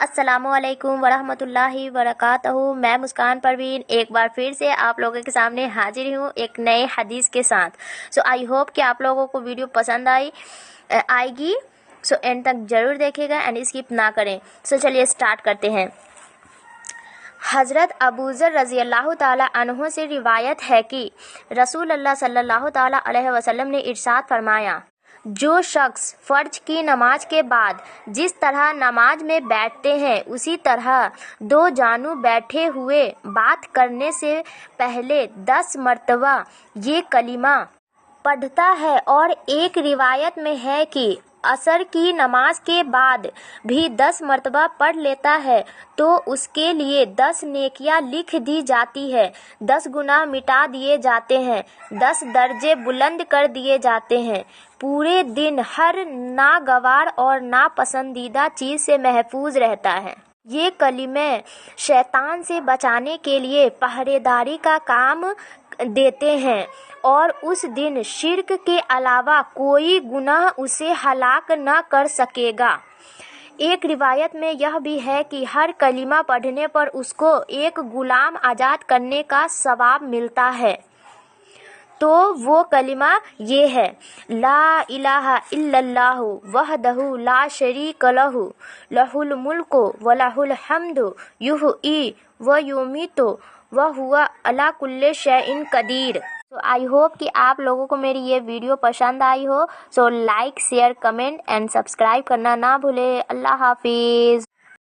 अस्सलामुअलैकुम वरहमतुल्लाहि वबरकातुहू। मैं मुस्कान परवीन एक बार फिर से आप लोगों के सामने हाजिर हूँ एक नए हदीस के साथ। सो आई होप कि आप लोगों को वीडियो पसंद आएगी। सो एंड तक जरूर देखेगा एंड स्किप ना करें। सो चलिए स्टार्ट करते हैं। हज़रत अबू ज़र रज़ी अल्लाह ताला अन्हु से रिवायत है कि रसूल अल्लाह सल्लल्लाहु ताला अलैहि वसल्लम ने इरशाद फरमाया, जो शख्स फ़र्ज की नमाज के बाद जिस तरह नमाज में बैठते हैं उसी तरह दो जानू बैठे हुए बात करने से पहले 10 मर्तबा ये कलिमा पढ़ता है, और एक रिवायत में है कि असर की नमाज के बाद भी 10 मर्तबा पढ़ लेता है तो उसके लिए 10 नेकियां लिख दी जाती है, 10 गुनाह मिटा दिए जाते हैं, 10 दर्जे बुलंद कर दिए जाते हैं, पूरे दिन हर नागवार और नापसंदीदा चीज़ से महफूज रहता है। ये कलिमे शैतान से बचाने के लिए पहरेदारी का काम देते हैं और उस दिन शिर्क के अलावा कोई गुनाह उसे हलाक न कर सकेगा। एक रिवायत में यह भी है कि हर कलिमा पढ़ने पर उसको एक गुलाम आज़ाद करने का सवाब मिलता है। तो वो कलिमा ये है, ला इलाहा इल्लल्लाहु वहदहु ला शरीक लहु लहुल मुल्कु व लहुल हम्दु युहयी व युमीतु व हुवा अला कुल्ले शैइन कदीर। तो आई होप कि आप लोगों को मेरी ये वीडियो पसंद आई हो। So like share comment and subscribe करना ना भूले। अल्लाह हाफिज़।